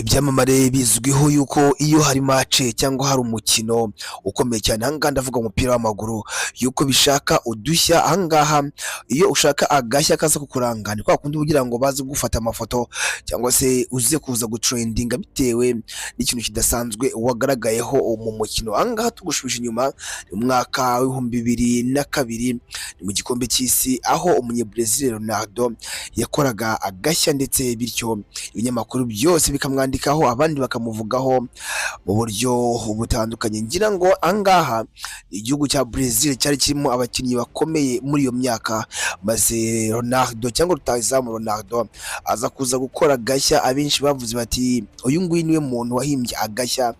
Ibyamamare bizwiho yuko iyo hari match cyangwa hari umukino ukomeye cyane, aha ngaha ndavuga umupira w'amaguru, yuko bishaka udushya. Aha ngaha iyo ushaka agashya kaza kukuranga, ni kwa kundi ugira ngo baze gufata amafoto cyangwa se uze kuza gutrendinga bitewe n'ikintu kidasanzwe wagaragayeho mu mukino. Aha ngaha tugushubije inyuma mu mwaka w'ibihumbi 2002 ni mu gikombe cy'isi, aho umunyabrazil Ronaldo yakoraga agashya, ndetse bityo ibinyamakuru byose bikamwandikaho, abandi bakamuvugaho mu buryo butandukanye. Ngira ngo angaha igihugu cya Brazil cyari kirimo abakinnyi bakomeye muri iyo myaka, maze Ronaldo cyangwa rutahizamu Ronaldo aza kuza gukora agashya. Abenshi bavuze bati uyu nguyu niwe muntu wahimbye agashya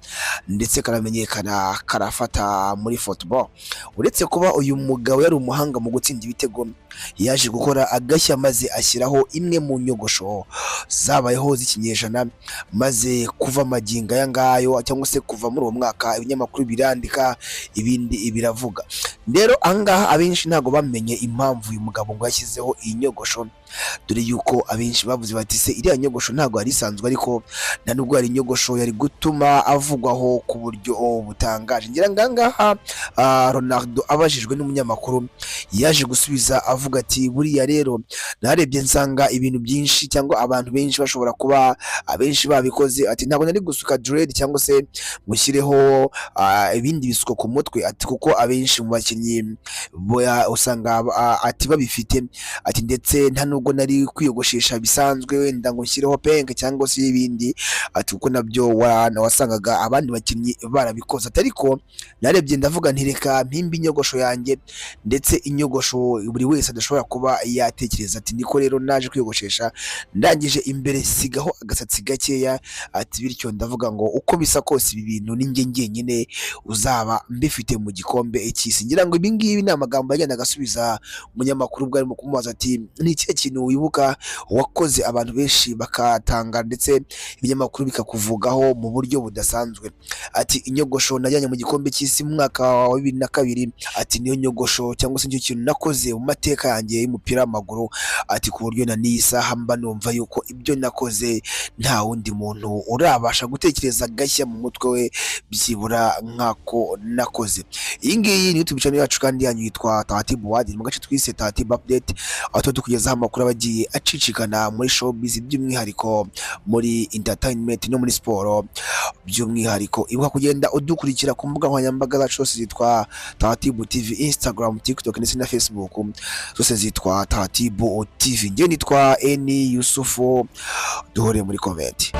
ndetse karamenyekana karafata muri football. Uretse kuba uyu mugabo yari umuhanga mu gutsinda ibitego, yaje gukora agashya maze ashyiraho imwe mu nyogosho zabayeho z'ikinyejana, maze kuva magingo aya ngayo cyangwa se kuva muri uwo mwaka ibinyamakuru birandika, ibindi biravuga. Rero angaha abenshi ntago bamenye impamvu uyu mugabo ngo yashyizeho iyi nyogosho, dore yuko abenshi bavuze bati se iriya nyogosho ntago yari isanzwe, ariko nta nubwo yari inyogosho yari gutuma avugwaho ku buryo butangaje. Ngira ngo angaha Ronaldo abajijwe n'umunyamakuru yaje gusubiza avuga ati buriya rero narebye nsanga ibintu byinshi cyangwa abantu benshi bashobora kuba abenshi babikoze, ati ntabwo nari gusuka dread cyangwa se mushyireho ibindi bisuko ku mutwe, ati kuko abenshi mu bakinnyi usanga ati babifite, ati ndetse nta nubwo nari kwiyogoshesha bisanzwe wenda ngo nshyireho penke cyangwa se ibindi, ati kuko nabyo wasangaga abandi bakinnyi barabikoze. Ati ariko narebye ndavuga nti reka mpimbe inyogosho yanjye, ndetse inyogosho buri wese adashobora kuba yatekereza. Ati niko rero naje kwiyogoshesha, ndangije imbere sigaho agasatsi gakeya, ati bityo ndavuga ngo uko bisa kose ibi bintu ni njye njyenyine uzaba mbifite mu gikombe cy'isi. Ngira ngo ibi ngibi ni amagambo yagenda agasubiza umunyamakuru ubwo arimo kumubaza ati ni ikihe kintu wibuka wakoze abantu benshi bakatanga, ndetse ibinyamakuru bikakuvugaho mu buryo budasanzwe. Ati inyogosho najyanye mu gikombe cy'isi mu mwaka wa 2002, ati niyo nyogosho cyangwa se icyo kintu nakoze mu mateka yanjye y'umupira w'amaguru, ati ku buryo na n'iyi saha mba numva yuko ibyo nakoze nta wundi muntu urabasha gutekereza gashya mu mutwe we byibura nk'ako nakoze. Iyi ngiyi ni YouTube channel yacu kandi yanyu yitwa Tatibu Wadi, mu gace twise Tatibu Update, aho tukugezaho amakuru abagiye acicikana muri showbiz, by'umwihariko muri entertainment no muri sport by'umwihariko. Ibuka kugenda udukurikira ku mbuga nkoranyambaga zacu zose zitwa Tatibu TV, Instagram, TikTok ndetse na Facebook, zose zitwa Tatibu TV. Njye nitwa Eni Yusufu, duhure muri comment.